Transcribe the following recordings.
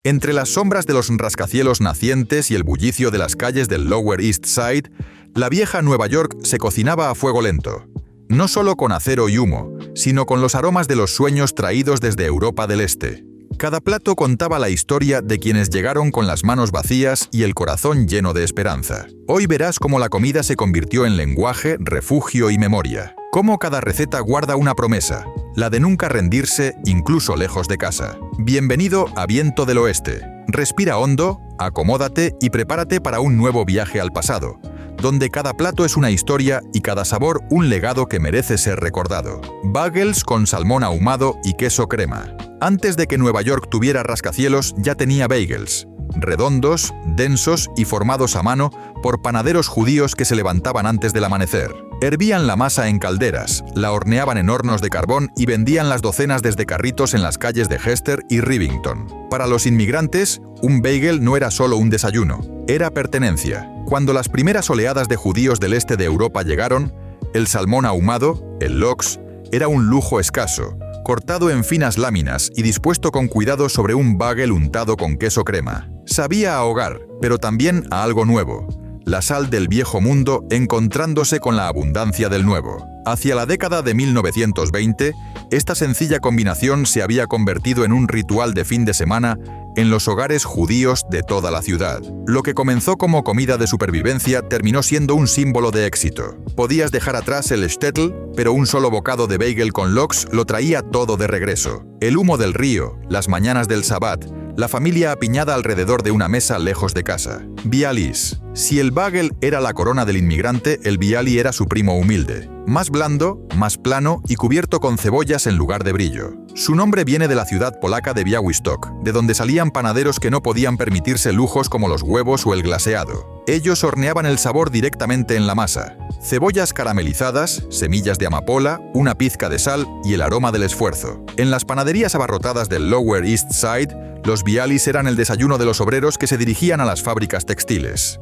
Entre las sombras de los rascacielos nacientes y el bullicio de las calles del Lower East Side, la vieja Nueva York se cocinaba a fuego lento. No solo con acero y humo, sino con los aromas de los sueños traídos desde Europa del Este. Cada plato contaba la historia de quienes llegaron con las manos vacías y el corazón lleno de esperanza. Hoy verás cómo la comida se convirtió en lenguaje, refugio y memoria. Cómo cada receta guarda una promesa, la de nunca rendirse incluso lejos de casa. Bienvenido a Viento del Oeste. Respira hondo, acomódate y prepárate para un nuevo viaje al pasado, donde cada plato es una historia y cada sabor un legado que merece ser recordado. Bagels con salmón ahumado y queso crema. Antes de que Nueva York tuviera rascacielos, ya tenía bagels. Redondos, densos y formados a mano por panaderos judíos que se levantaban antes del amanecer. Hervían la masa en calderas, la horneaban en hornos de carbón y vendían las docenas desde carritos en las calles de Hester y Rivington. Para los inmigrantes, un bagel no era solo un desayuno, era pertenencia. Cuando las primeras oleadas de judíos del este de Europa llegaron, el salmón ahumado, el lox, era un lujo escaso, cortado en finas láminas y dispuesto con cuidado sobre un bagel untado con queso crema. Sabía a hogar, pero también a algo nuevo. La sal del viejo mundo encontrándose con la abundancia del nuevo. Hacia la década de 1920, esta sencilla combinación se había convertido en un ritual de fin de semana en los hogares judíos de toda la ciudad. Lo que comenzó como comida de supervivencia terminó siendo un símbolo de éxito. Podías dejar atrás el shtetl, pero un solo bocado de bagel con lox lo traía todo de regreso. El humo del río, las mañanas del Sabbat, la familia apiñada alrededor de una mesa lejos de casa. Bialys. Si el bagel era la corona del inmigrante, el bialy era su primo humilde. Más blando, más plano y cubierto con cebollas en lugar de brillo. Su nombre viene de la ciudad polaca de Białystok, de donde salían panaderos que no podían permitirse lujos como los huevos o el glaseado. Ellos horneaban el sabor directamente en la masa. Cebollas caramelizadas, semillas de amapola, una pizca de sal y el aroma del esfuerzo. En las panaderías abarrotadas del Lower East Side, los bialys eran el desayuno de los obreros que se dirigían a las fábricas textiles.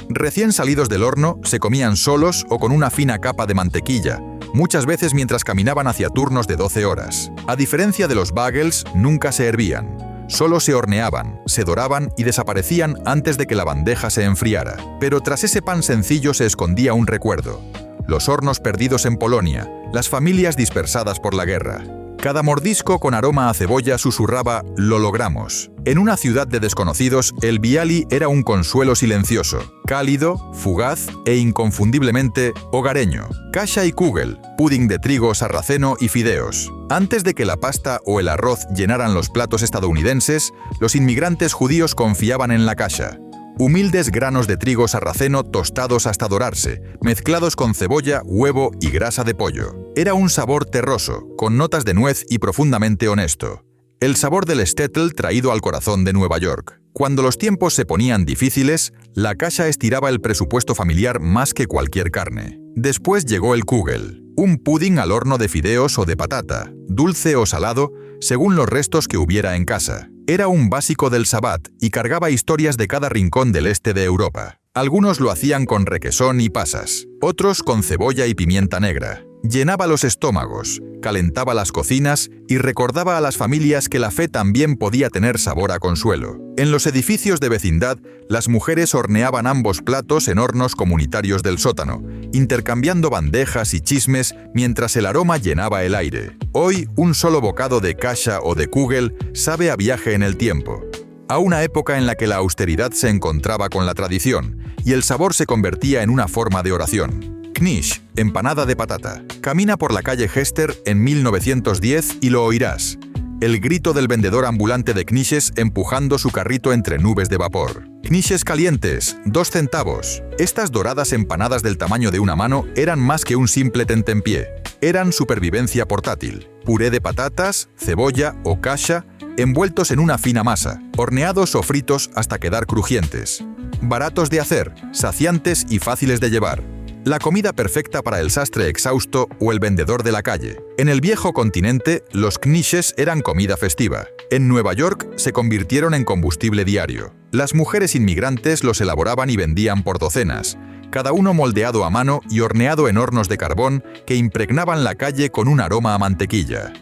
Recién salidos del horno, se comían solos o con una fina capa de mantequilla, muchas veces mientras caminaban hacia turnos de 12 horas. A diferencia de los bagels, nunca se hervían. Solo se horneaban, se doraban y desaparecían antes de que la bandeja se enfriara. Pero tras ese pan sencillo se escondía un recuerdo. Los hornos perdidos en Polonia, las familias dispersadas por la guerra. Cada mordisco con aroma a cebolla susurraba «lo logramos». En una ciudad de desconocidos, el bialy era un consuelo silencioso, cálido, fugaz e inconfundiblemente hogareño. Kasha y kugel, pudding de trigo sarraceno y fideos. Antes de que la pasta o el arroz llenaran los platos estadounidenses, los inmigrantes judíos confiaban en la kasha. Humildes granos de trigo sarraceno tostados hasta dorarse, mezclados con cebolla, huevo y grasa de pollo. Era un sabor terroso, con notas de nuez y profundamente honesto. El sabor del shtetl traído al corazón de Nueva York. Cuando los tiempos se ponían difíciles, la kasha estiraba el presupuesto familiar más que cualquier carne. Después llegó el kugel, un pudding al horno de fideos o de patata, dulce o salado, según los restos que hubiera en casa. Era un básico del Sabbat y cargaba historias de cada rincón del este de Europa. Algunos lo hacían con requesón y pasas, otros con cebolla y pimienta negra. Llenaba los estómagos, calentaba las cocinas y recordaba a las familias que la fe también podía tener sabor a consuelo. En los edificios de vecindad, las mujeres horneaban ambos platos en hornos comunitarios del sótano, intercambiando bandejas y chismes mientras el aroma llenaba el aire. Hoy, un solo bocado de kasha o de kugel sabe a viaje en el tiempo, a una época en la que la austeridad se encontraba con la tradición y el sabor se convertía en una forma de oración. Knish, empanada de patata. Camina por la calle Hester en 1910 y lo oirás. El grito del vendedor ambulante de knishes empujando su carrito entre nubes de vapor. Knishes calientes, 2 centavos. Estas doradas empanadas del tamaño de una mano eran más que un simple tentempié. Eran supervivencia portátil. Puré de patatas, cebolla o kasha envueltos en una fina masa, horneados o fritos hasta quedar crujientes. Baratos de hacer, saciantes y fáciles de llevar. La comida perfecta para el sastre exhausto o el vendedor de la calle. En el viejo continente, los knishes eran comida festiva. En Nueva York se convirtieron en combustible diario. Las mujeres inmigrantes los elaboraban y vendían por docenas, cada uno moldeado a mano y horneado en hornos de carbón que impregnaban la calle con un aroma a mantequilla.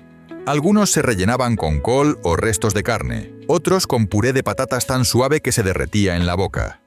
Algunos se rellenaban con col o restos de carne, otros con puré de patatas tan suave que se derretía en la boca.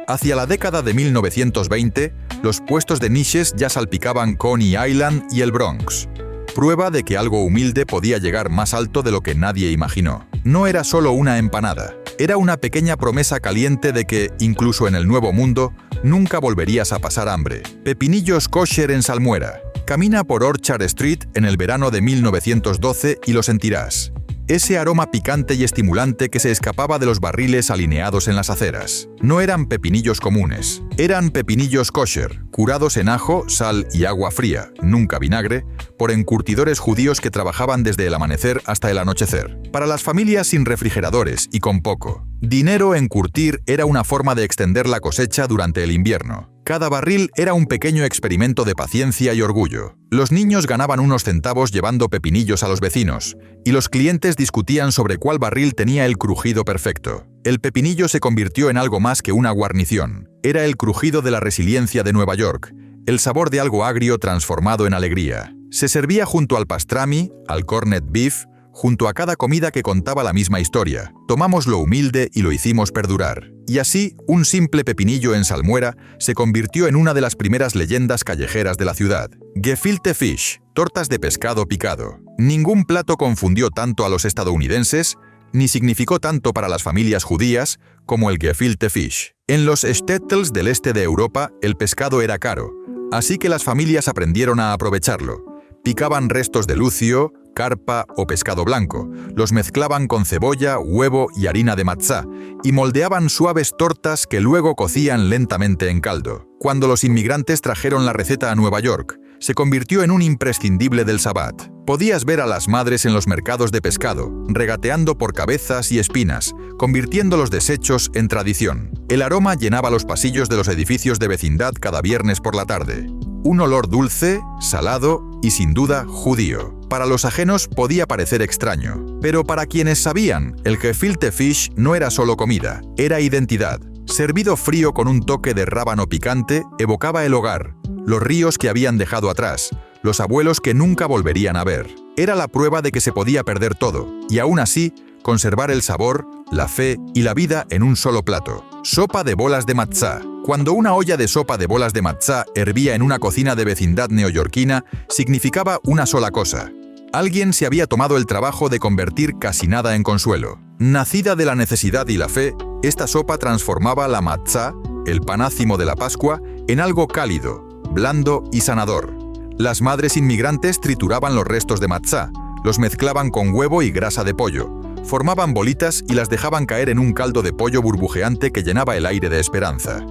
Hacia la década de 1920, los puestos de niches ya salpicaban Coney Island y el Bronx. Prueba de que algo humilde podía llegar más alto de lo que nadie imaginó. No era solo una empanada, era una pequeña promesa caliente de que, incluso en el Nuevo Mundo, nunca volverías a pasar hambre. Pepinillos kosher en salmuera. Camina por Orchard Street en el verano de 1912 y lo sentirás. Ese aroma picante y estimulante que se escapaba de los barriles alineados en las aceras. No eran pepinillos comunes, eran pepinillos kosher, curados en ajo, sal y agua fría, nunca vinagre, por encurtidores judíos que trabajaban desde el amanecer hasta el anochecer. Para las familias sin refrigeradores y con poco dinero, encurtir era una forma de extender la cosecha durante el invierno. Cada barril era un pequeño experimento de paciencia y orgullo. Los niños ganaban unos centavos llevando pepinillos a los vecinos, y los clientes discutían sobre cuál barril tenía el crujido perfecto. El pepinillo se convirtió en algo más que una guarnición. Era el crujido de la resiliencia de Nueva York, el sabor de algo agrio transformado en alegría. Se servía junto al pastrami, al corned beef, junto a cada comida que contaba la misma historia. Tomamos lo humilde y lo hicimos perdurar. Y así, un simple pepinillo en salmuera se convirtió en una de las primeras leyendas callejeras de la ciudad. Gefilte Fish, tortas de pescado picado. Ningún plato confundió tanto a los estadounidenses, ni significó tanto para las familias judías como el Gefilte Fish. En los shtetls del este de Europa, el pescado era caro, así que las familias aprendieron a aprovecharlo. Picaban restos de lucio, carpa o pescado blanco, los mezclaban con cebolla, huevo y harina de matzá y moldeaban suaves tortas que luego cocían lentamente en caldo. Cuando los inmigrantes trajeron la receta a Nueva York, se convirtió en un imprescindible del Sabbat. Podías ver a las madres en los mercados de pescado, regateando por cabezas y espinas, convirtiendo los desechos en tradición. El aroma llenaba los pasillos de los edificios de vecindad cada viernes por la tarde. Un olor dulce, salado y sin duda judío. Para los ajenos podía parecer extraño, pero para quienes sabían, el gefilte fish no era solo comida, era identidad. Servido frío con un toque de rábano picante, evocaba el hogar, los ríos que habían dejado atrás, los abuelos que nunca volverían a ver. Era la prueba de que se podía perder todo, y aún así, conservar el sabor, la fe y la vida en un solo plato. Sopa de bolas de matzá. Cuando una olla de sopa de bolas de matzá hervía en una cocina de vecindad neoyorquina, significaba una sola cosa. Alguien se había tomado el trabajo de convertir casi nada en consuelo. Nacida de la necesidad y la fe, esta sopa transformaba la matzá, el panácimo de la Pascua, en algo cálido, blando y sanador. Las madres inmigrantes trituraban los restos de matzá, los mezclaban con huevo y grasa de pollo, formaban bolitas y las dejaban caer en un caldo de pollo burbujeante que llenaba el aire de esperanza.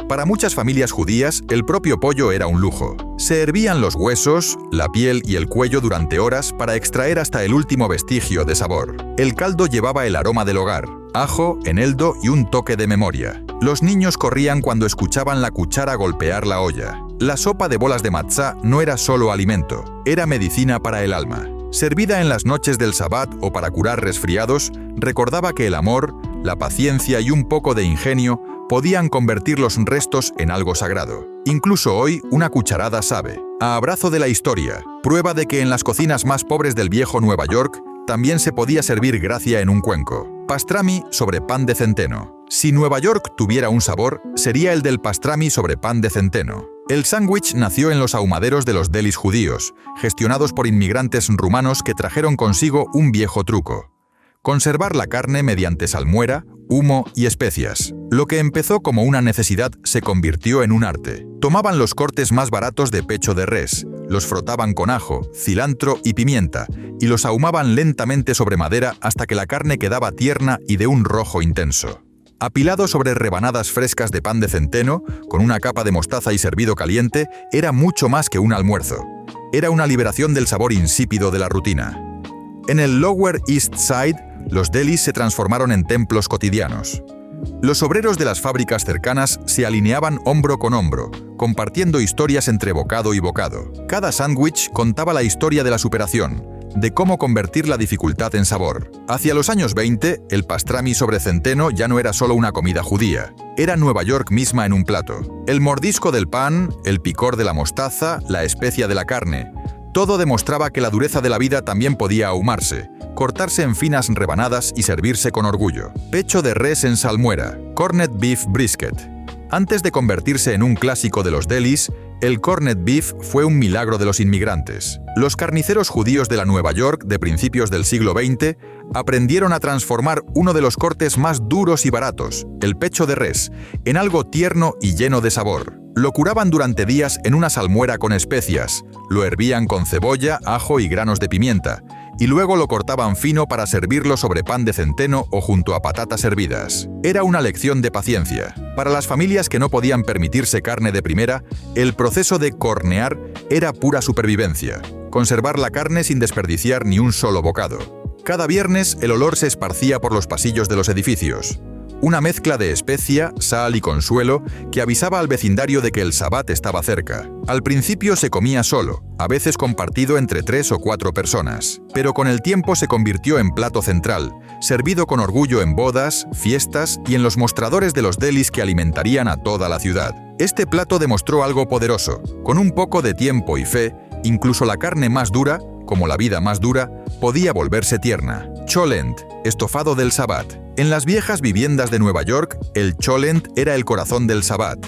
Para muchas familias judías, el propio pollo era un lujo. Se hervían los huesos, la piel y el cuello durante horas para extraer hasta el último vestigio de sabor. El caldo llevaba el aroma del hogar, ajo, eneldo y un toque de memoria. Los niños corrían cuando escuchaban la cuchara golpear la olla. La sopa de bolas de matzá no era solo alimento, era medicina para el alma. Servida en las noches del Sabbat o para curar resfriados, recordaba que el amor, la paciencia y un poco de ingenio podían convertir los restos en algo sagrado. Incluso hoy, una cucharada sabe a abrazo de la historia, prueba de que en las cocinas más pobres del viejo Nueva York también se podía servir gracia en un cuenco. Pastrami sobre pan de centeno. Si Nueva York tuviera un sabor, sería el del pastrami sobre pan de centeno. El sándwich nació en los ahumaderos de los delis judíos, gestionados por inmigrantes rumanos que trajeron consigo un viejo truco: conservar la carne mediante salmuera, humo y especias. Lo que empezó como una necesidad se convirtió en un arte. Tomaban los cortes más baratos de pecho de res, los frotaban con ajo, cilantro y pimienta, y los ahumaban lentamente sobre madera hasta que la carne quedaba tierna y de un rojo intenso. Apilado sobre rebanadas frescas de pan de centeno, con una capa de mostaza y servido caliente, era mucho más que un almuerzo. Era una liberación del sabor insípido de la rutina. En el Lower East Side, los delis se transformaron en templos cotidianos. Los obreros de las fábricas cercanas se alineaban hombro con hombro, compartiendo historias entre bocado y bocado. Cada sándwich contaba la historia de la superación, de cómo convertir la dificultad en sabor. Hacia los años 20, el pastrami sobre centeno ya no era solo una comida judía, era Nueva York misma en un plato. El mordisco del pan, el picor de la mostaza, la especia de la carne, todo demostraba que la dureza de la vida también podía ahumarse, cortarse en finas rebanadas y servirse con orgullo. Pecho de res en salmuera, corned beef brisket. Antes de convertirse en un clásico de los delis, el corned beef fue un milagro de los inmigrantes. Los carniceros judíos de la Nueva York de principios del siglo XX aprendieron a transformar uno de los cortes más duros y baratos, el pecho de res, en algo tierno y lleno de sabor. Lo curaban durante días en una salmuera con especias, lo hervían con cebolla, ajo y granos de pimienta, y luego lo cortaban fino para servirlo sobre pan de centeno o junto a patatas hervidas. Era una lección de paciencia. Para las familias que no podían permitirse carne de primera, el proceso de cornear era pura supervivencia. Conservar la carne sin desperdiciar ni un solo bocado. Cada viernes el olor se esparcía por los pasillos de los edificios. Una mezcla de especia, sal y consuelo que avisaba al vecindario de que el Sabbat estaba cerca. Al principio se comía solo, a veces compartido entre 3 o 4 personas, pero con el tiempo se convirtió en plato central, servido con orgullo en bodas, fiestas y en los mostradores de los delis que alimentarían a toda la ciudad. Este plato demostró algo poderoso. Con un poco de tiempo y fe, incluso la carne más dura, como la vida más dura, podía volverse tierna. Cholent, estofado del Sabbat. En las viejas viviendas de Nueva York, el cholent era el corazón del Sabbat.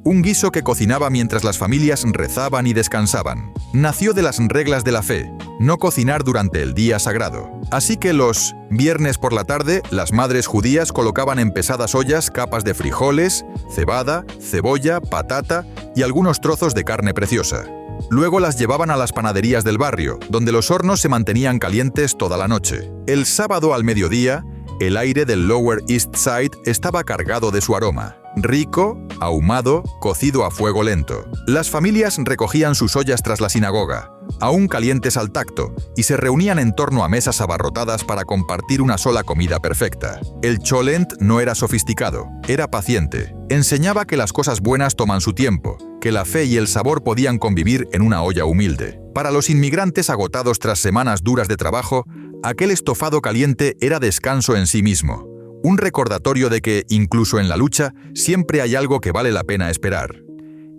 Un guiso que cocinaba mientras las familias rezaban y descansaban. Nació de las reglas de la fe, no cocinar durante el día sagrado. Así que los viernes por la tarde, las madres judías colocaban en pesadas ollas capas de frijoles, cebada, cebolla, patata y algunos trozos de carne preciosa. Luego las llevaban a las panaderías del barrio, donde los hornos se mantenían calientes toda la noche. El sábado al mediodía, el aire del Lower East Side estaba cargado de su aroma. Rico, ahumado, cocido a fuego lento. Las familias recogían sus ollas tras la sinagoga, aún calientes al tacto, y se reunían en torno a mesas abarrotadas para compartir una sola comida perfecta. El cholent no era sofisticado, era paciente. Enseñaba que las cosas buenas toman su tiempo, que la fe y el sabor podían convivir en una olla humilde. Para los inmigrantes agotados tras semanas duras de trabajo, aquel estofado caliente era descanso en sí mismo. Un recordatorio de que, incluso en la lucha, siempre hay algo que vale la pena esperar.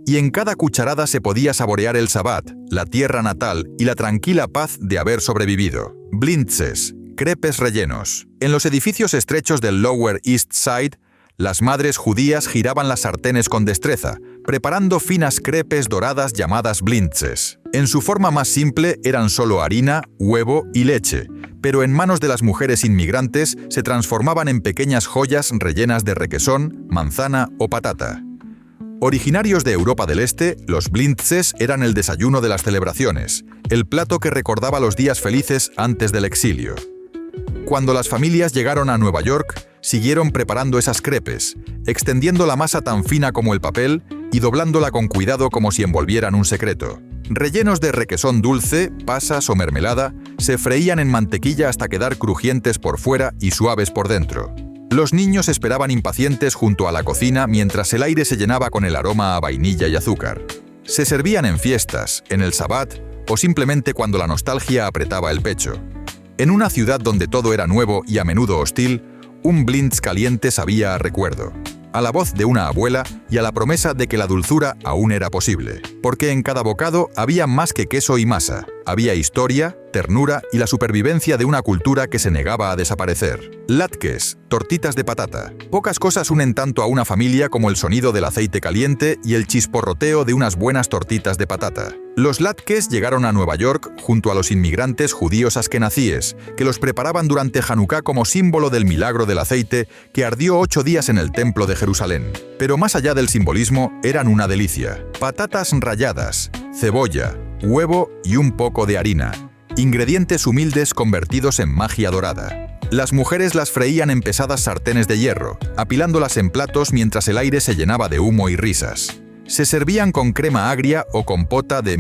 Y en cada cucharada se podía saborear el Sabbat, la tierra natal y la tranquila paz de haber sobrevivido. Blintzes, crepes rellenos. En los edificios estrechos del Lower East Side, las madres judías giraban las sartenes con destreza, preparando finas crepes doradas llamadas blintzes. En su forma más simple eran solo harina, huevo y leche, pero en manos de las mujeres inmigrantes se transformaban en pequeñas joyas rellenas de requesón, manzana o patata. Originarios de Europa del Este, los blintzes eran el desayuno de las celebraciones, el plato que recordaba los días felices antes del exilio. Cuando las familias llegaron a Nueva York, siguieron preparando esas crepes, extendiendo la masa tan fina como el papel y doblándola con cuidado como si envolvieran un secreto. Rellenos de requesón dulce, pasas o mermelada, se freían en mantequilla hasta quedar crujientes por fuera y suaves por dentro. Los niños esperaban impacientes junto a la cocina mientras el aire se llenaba con el aroma a vainilla y azúcar. Se servían en fiestas, en el Sabbat o simplemente cuando la nostalgia apretaba el pecho. En una ciudad donde todo era nuevo y a menudo hostil, un blintz caliente sabía a recuerdo, a la voz de una abuela y a la promesa de que la dulzura aún era posible. Porque en cada bocado había más que queso y masa. Había historia, ternura y la supervivencia de una cultura que se negaba a desaparecer. Latkes, tortitas de patata. Pocas cosas unen tanto a una familia como el sonido del aceite caliente y el chisporroteo de unas buenas tortitas de patata. Los latkes llegaron a Nueva York junto a los inmigrantes judíos askenazíes, que los preparaban durante Hanukkah como símbolo del milagro del aceite que ardió 8 días en el Templo de Jerusalén. Pero más allá del simbolismo, eran una delicia. Patatas ralladas, cebolla, huevo y un poco de harina. Ingredientes humildes convertidos en magia dorada. Las mujeres las freían en pesadas sartenes de hierro, apilándolas en platos mientras el aire se llenaba de humo y risas. Se servían con crema agria o compota de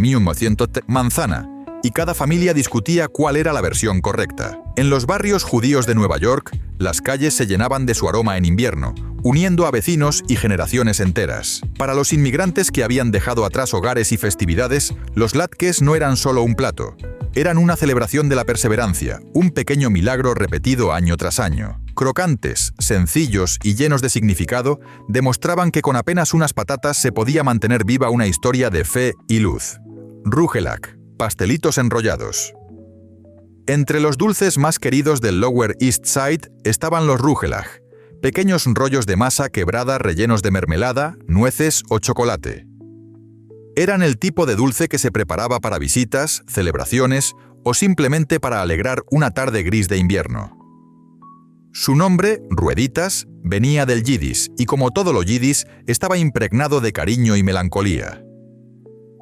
manzana, y cada familia discutía cuál era la versión correcta. En los barrios judíos de Nueva York, las calles se llenaban de su aroma en invierno, uniendo a vecinos y generaciones enteras. Para los inmigrantes que habían dejado atrás hogares y festividades, los latkes no eran solo un plato. Eran una celebración de la perseverancia, un pequeño milagro repetido año tras año. Crocantes, sencillos y llenos de significado, demostraban que con apenas unas patatas se podía mantener viva una historia de fe y luz. Rugelach, pastelitos enrollados. Entre los dulces más queridos del Lower East Side estaban los Rugelach, pequeños rollos de masa quebrada rellenos de mermelada, nueces o chocolate. Eran el tipo de dulce que se preparaba para visitas, celebraciones o simplemente para alegrar una tarde gris de invierno. Su nombre, Rueditas, venía del yidis y como todo lo yidis, estaba impregnado de cariño y melancolía.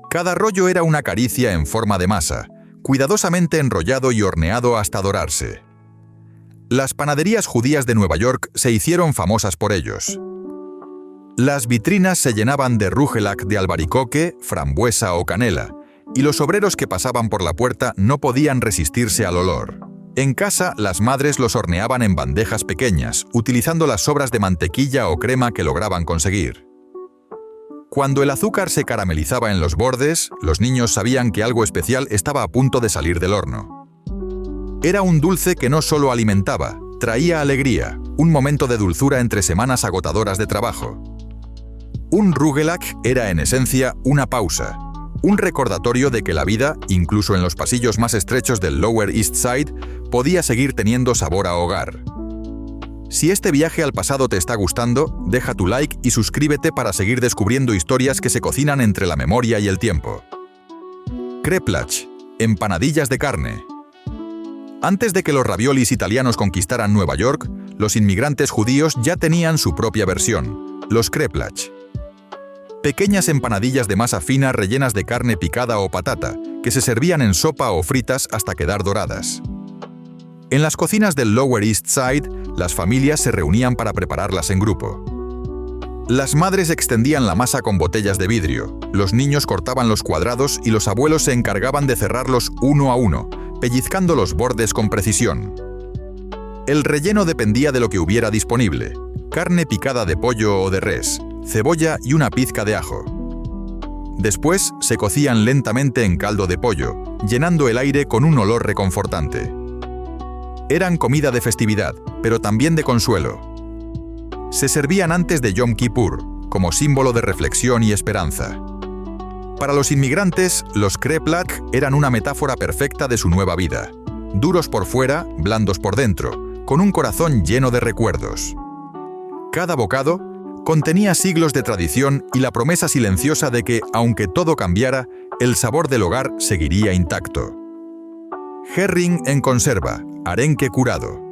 Cada rollo era una caricia en forma de masa, cuidadosamente enrollado y horneado hasta dorarse. Las panaderías judías de Nueva York se hicieron famosas por ellos. Las vitrinas se llenaban de Rugelach de albaricoque, frambuesa o canela, y los obreros que pasaban por la puerta no podían resistirse al olor. En casa, las madres los horneaban en bandejas pequeñas, utilizando las sobras de mantequilla o crema que lograban conseguir. Cuando el azúcar se caramelizaba en los bordes, los niños sabían que algo especial estaba a punto de salir del horno. Era un dulce que no solo alimentaba, traía alegría, un momento de dulzura entre semanas agotadoras de trabajo. Un Rugelach era en esencia una pausa, un recordatorio de que la vida, incluso en los pasillos más estrechos del Lower East Side, podía seguir teniendo sabor a hogar. Si este viaje al pasado te está gustando, deja tu like y suscríbete para seguir descubriendo historias que se cocinan entre la memoria y el tiempo. Kreplach, empanadillas de carne. Antes de que los raviolis italianos conquistaran Nueva York, los inmigrantes judíos ya tenían su propia versión, los Kreplach. Pequeñas empanadillas de masa fina rellenas de carne picada o patata, que se servían en sopa o fritas hasta quedar doradas. En las cocinas del Lower East Side, las familias se reunían para prepararlas en grupo. Las madres extendían la masa con botellas de vidrio, los niños cortaban los cuadrados y los abuelos se encargaban de cerrarlos uno a uno, pellizcando los bordes con precisión. El relleno dependía de lo que hubiera disponible: carne picada de pollo o de res, cebolla y una pizca de ajo. Después se cocían lentamente en caldo de pollo, llenando el aire con un olor reconfortante. Eran comida de festividad, pero también de consuelo. Se servían antes de Yom Kippur, como símbolo de reflexión y esperanza. Para los inmigrantes, los Kreplach eran una metáfora perfecta de su nueva vida. Duros por fuera, blandos por dentro, con un corazón lleno de recuerdos. Cada bocado contenía siglos de tradición y la promesa silenciosa de que, aunque todo cambiara, el sabor del hogar seguiría intacto. Herring en conserva, arenque curado.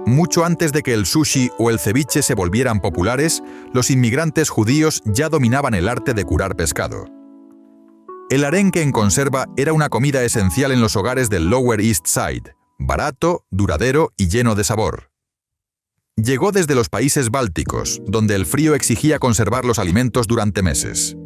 Mucho antes de que el sushi o el ceviche se volvieran populares, los inmigrantes judíos ya dominaban el arte de curar pescado. El arenque en conserva era una comida esencial en los hogares del Lower East Side, barato, duradero y lleno de sabor. Llegó desde los países bálticos, donde el frío exigía conservar los alimentos durante meses.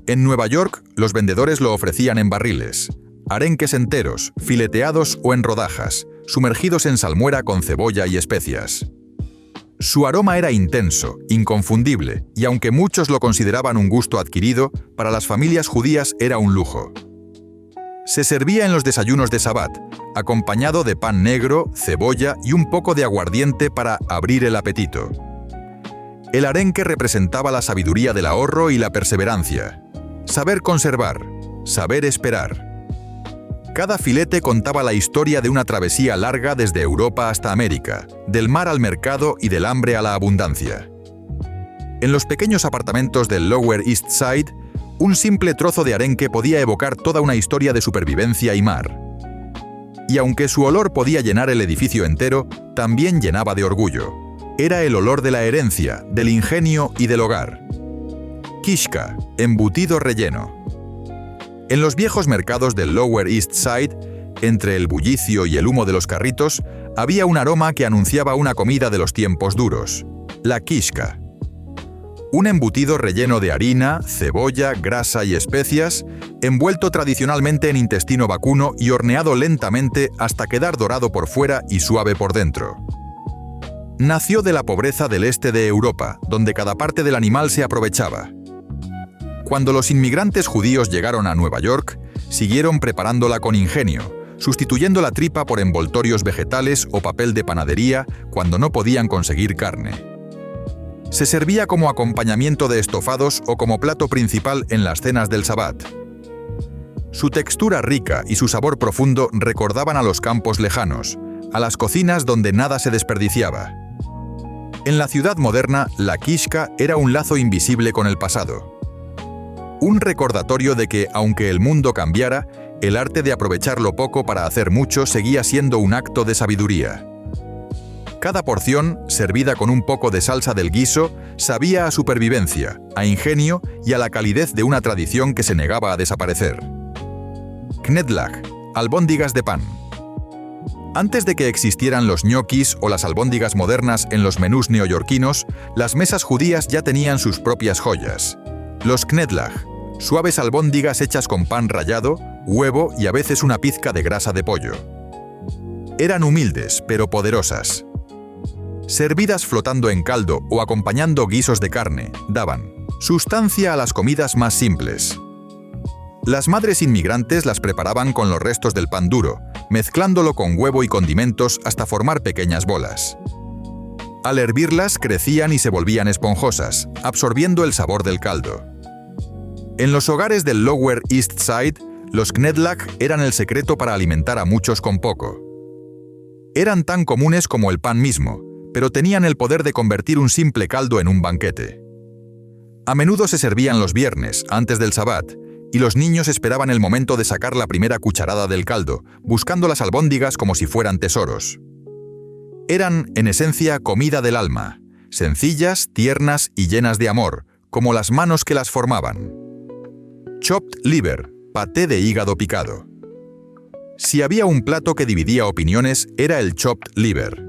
En Nueva York, los vendedores lo ofrecían en barriles. Arenques enteros, fileteados o en rodajas, sumergidos en salmuera con cebolla y especias. Su aroma era intenso, inconfundible, y aunque muchos lo consideraban un gusto adquirido, para las familias judías era un lujo. Se servía en los desayunos de Sabbat, acompañado de pan negro, cebolla y un poco de aguardiente para abrir el apetito. El arenque representaba la sabiduría del ahorro y la perseverancia. Saber conservar, saber esperar. Cada filete contaba la historia de una travesía larga desde Europa hasta América, del mar al mercado y del hambre a la abundancia. En los pequeños apartamentos del Lower East Side, un simple trozo de arenque podía evocar toda una historia de supervivencia y mar. Y aunque su olor podía llenar el edificio entero, también llenaba de orgullo. Era el olor de la herencia, del ingenio y del hogar. Kishka, embutido relleno. En los viejos mercados del Lower East Side, entre el bullicio y el humo de los carritos, había un aroma que anunciaba una comida de los tiempos duros: la kishka. Un embutido relleno de harina, cebolla, grasa y especias, envuelto tradicionalmente en intestino vacuno y horneado lentamente hasta quedar dorado por fuera y suave por dentro. Nació de la pobreza del este de Europa, donde cada parte del animal se aprovechaba. Cuando los inmigrantes judíos llegaron a Nueva York, siguieron preparándola con ingenio, sustituyendo la tripa por envoltorios vegetales o papel de panadería cuando no podían conseguir carne. Se servía como acompañamiento de estofados o como plato principal en las cenas del Sabbat. Su textura rica y su sabor profundo recordaban a los campos lejanos, a las cocinas donde nada se desperdiciaba. En la ciudad moderna, la kishka era un lazo invisible con el pasado. Un recordatorio de que, aunque el mundo cambiara, el arte de aprovechar lo poco para hacer mucho seguía siendo un acto de sabiduría. Cada porción, servida con un poco de salsa del guiso, sabía a supervivencia, a ingenio y a la calidez de una tradición que se negaba a desaparecer. Knedlach, albóndigas de pan. Antes de que existieran los ñoquis o las albóndigas modernas en los menús neoyorquinos, las mesas judías ya tenían sus propias joyas. Los knedlach, suaves albóndigas hechas con pan rallado, huevo y a veces una pizca de grasa de pollo. Eran humildes, pero poderosas. Servidas flotando en caldo o acompañando guisos de carne, daban sustancia a las comidas más simples. Las madres inmigrantes las preparaban con los restos del pan duro, mezclándolo con huevo y condimentos hasta formar pequeñas bolas. Al hervirlas crecían y se volvían esponjosas, absorbiendo el sabor del caldo. En los hogares del Lower East Side, los knedlach eran el secreto para alimentar a muchos con poco. Eran tan comunes como el pan mismo, pero tenían el poder de convertir un simple caldo en un banquete. A menudo se servían los viernes, antes del Sabbat, y los niños esperaban el momento de sacar la primera cucharada del caldo, buscando las albóndigas como si fueran tesoros. Eran, en esencia, comida del alma, sencillas, tiernas y llenas de amor, como las manos que las formaban. Chopped liver, paté de hígado picado. Si había un plato que dividía opiniones, era el chopped liver.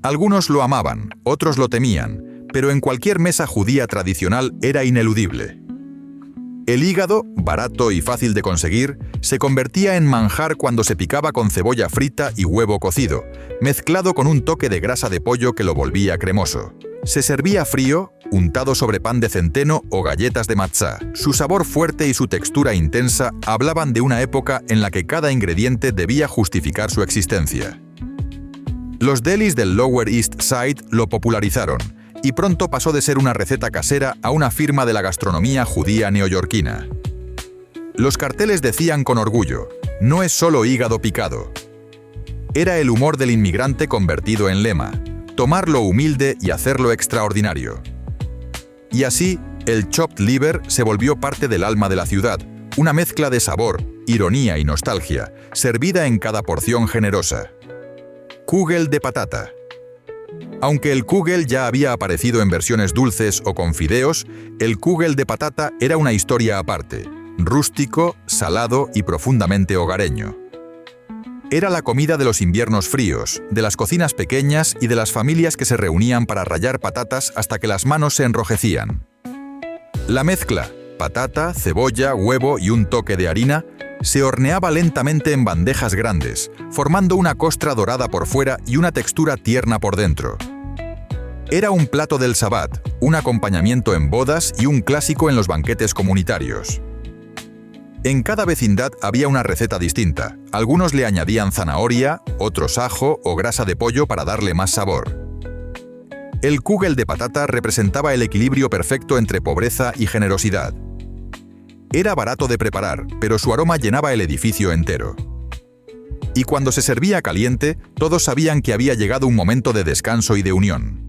Algunos lo amaban, otros lo temían, pero en cualquier mesa judía tradicional era ineludible. El hígado, barato y fácil de conseguir, se convertía en manjar cuando se picaba con cebolla frita y huevo cocido, mezclado con un toque de grasa de pollo que lo volvía cremoso. Se servía frío, untado sobre pan de centeno o galletas de matzá. Su sabor fuerte y su textura intensa hablaban de una época en la que cada ingrediente debía justificar su existencia. Los delis del Lower East Side lo popularizaron, y pronto pasó de ser una receta casera a una firma de la gastronomía judía neoyorquina. Los carteles decían con orgullo, no es solo hígado picado. Era el humor del inmigrante convertido en lema, tomar lo humilde y hacerlo extraordinario. Y así, el chopped liver se volvió parte del alma de la ciudad, una mezcla de sabor, ironía y nostalgia, servida en cada porción generosa. Kugel de patata. Aunque el kugel ya había aparecido en versiones dulces o con fideos, el kugel de patata era una historia aparte, rústico, salado y profundamente hogareño. Era la comida de los inviernos fríos, de las cocinas pequeñas y de las familias que se reunían para rallar patatas hasta que las manos se enrojecían. La mezcla, patata, cebolla, huevo y un toque de harina, se horneaba lentamente en bandejas grandes, formando una costra dorada por fuera y una textura tierna por dentro. Era un plato del Sabbat, un acompañamiento en bodas y un clásico en los banquetes comunitarios. En cada vecindad había una receta distinta. Algunos le añadían zanahoria, otros ajo o grasa de pollo para darle más sabor. El kugel de patata representaba el equilibrio perfecto entre pobreza y generosidad. Era barato de preparar, pero su aroma llenaba el edificio entero. Y cuando se servía caliente, todos sabían que había llegado un momento de descanso y de unión.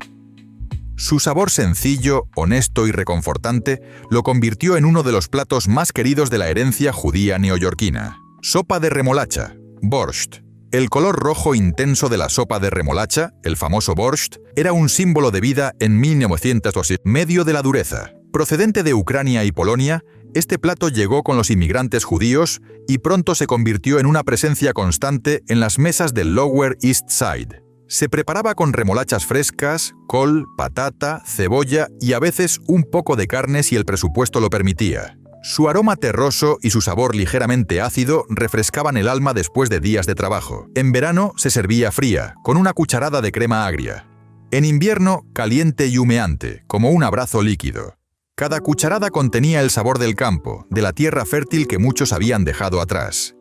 Su sabor sencillo, honesto y reconfortante lo convirtió en uno de los platos más queridos de la herencia judía neoyorquina. Sopa de remolacha, borscht. El color rojo intenso de la sopa de remolacha, el famoso borscht, era un símbolo de vida en 1912, medio de la dureza. Procedente de Ucrania y Polonia, este plato llegó con los inmigrantes judíos y pronto se convirtió en una presencia constante en las mesas del Lower East Side. Se preparaba con remolachas frescas, col, patata, cebolla y a veces un poco de carne si el presupuesto lo permitía. Su aroma terroso y su sabor ligeramente ácido refrescaban el alma después de días de trabajo. En verano se servía fría, con una cucharada de crema agria. En invierno, caliente y humeante, como un abrazo líquido. Cada cucharada contenía el sabor del campo, de la tierra fértil que muchos habían dejado atrás.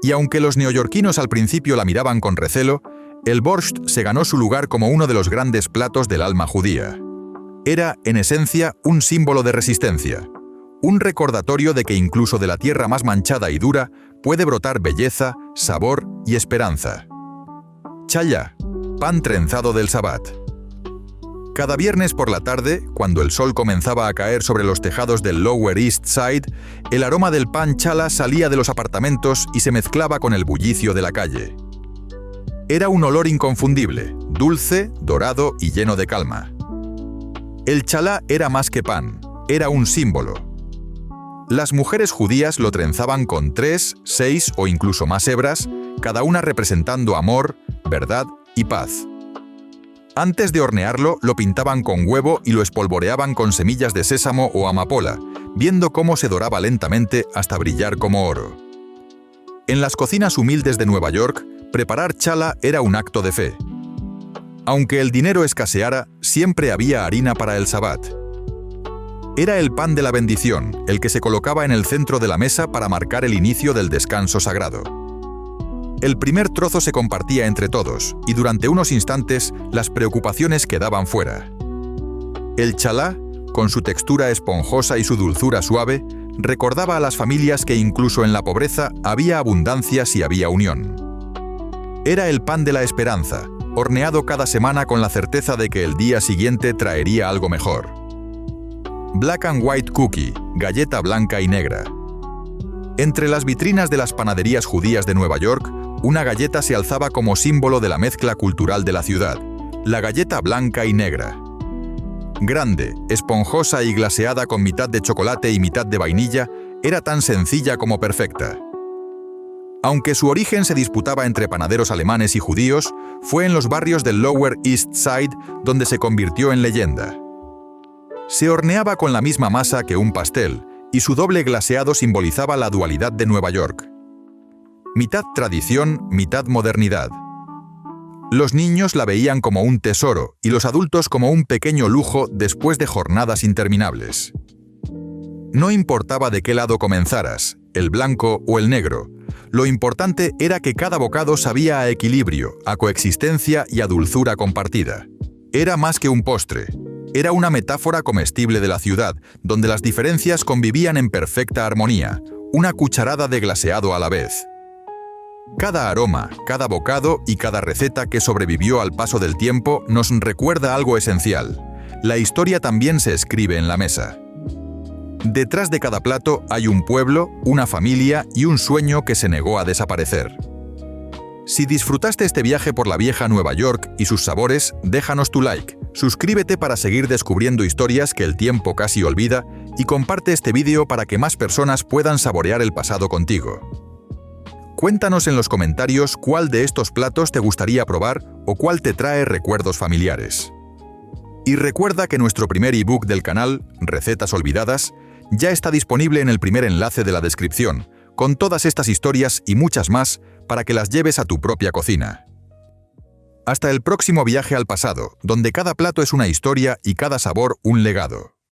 Y aunque los neoyorquinos al principio la miraban con recelo, el borscht se ganó su lugar como uno de los grandes platos del alma judía. Era, en esencia, un símbolo de resistencia, Un recordatorio de que incluso de la tierra más manchada y dura puede brotar belleza, sabor y esperanza. Chaya, pan trenzado del Sabbat. Cada viernes por la tarde, cuando el sol comenzaba a caer sobre los tejados del Lower East Side, el aroma del pan chala salía de los apartamentos y se mezclaba con el bullicio de la calle. Era un olor inconfundible, dulce, dorado y lleno de calma. El chalá era más que pan, era un símbolo. Las mujeres judías lo trenzaban con 3, 6 o incluso más hebras, cada una representando amor, verdad y paz. Antes de hornearlo, lo pintaban con huevo y lo espolvoreaban con semillas de sésamo o amapola, viendo cómo se doraba lentamente hasta brillar como oro. En las cocinas humildes de Nueva York, preparar challah era un acto de fe. Aunque el dinero escaseara, siempre había harina para el Sabbat. Era el pan de la bendición, el que se colocaba en el centro de la mesa para marcar el inicio del descanso sagrado. El primer trozo se compartía entre todos, y durante unos instantes las preocupaciones quedaban fuera. El challah, con su textura esponjosa y su dulzura suave, recordaba a las familias que incluso en la pobreza había abundancia si había unión. Era el pan de la esperanza, horneado cada semana con la certeza de que el día siguiente traería algo mejor. Black and White Cookie, galleta blanca y negra. Entre las vitrinas de las panaderías judías de Nueva York, una galleta se alzaba como símbolo de la mezcla cultural de la ciudad, la galleta blanca y negra. Grande, esponjosa y glaseada con mitad de chocolate y mitad de vainilla, era tan sencilla como perfecta. Aunque su origen se disputaba entre panaderos alemanes y judíos, fue en los barrios del Lower East Side donde se convirtió en leyenda. Se horneaba con la misma masa que un pastel, y su doble glaseado simbolizaba la dualidad de Nueva York. Mitad tradición, mitad modernidad. Los niños la veían como un tesoro y los adultos como un pequeño lujo después de jornadas interminables. No importaba de qué lado comenzaras, el blanco o el negro, lo importante era que cada bocado sabía a equilibrio, a coexistencia y a dulzura compartida. Era más que un postre. Era una metáfora comestible de la ciudad, donde las diferencias convivían en perfecta armonía, una cucharada de glaseado a la vez. Cada aroma, cada bocado y cada receta que sobrevivió al paso del tiempo nos recuerda algo esencial. La historia también se escribe en la mesa. Detrás de cada plato hay un pueblo, una familia y un sueño que se negó a desaparecer. Si disfrutaste este viaje por la vieja Nueva York y sus sabores, déjanos tu like, suscríbete para seguir descubriendo historias que el tiempo casi olvida y comparte este vídeo para que más personas puedan saborear el pasado contigo. Cuéntanos en los comentarios cuál de estos platos te gustaría probar o cuál te trae recuerdos familiares. Y recuerda que nuestro primer ebook del canal, Recetas Olvidadas, ya está disponible en el primer enlace de la descripción, con todas estas historias y muchas más para que las lleves a tu propia cocina. Hasta el próximo viaje al pasado, donde cada plato es una historia y cada sabor un legado.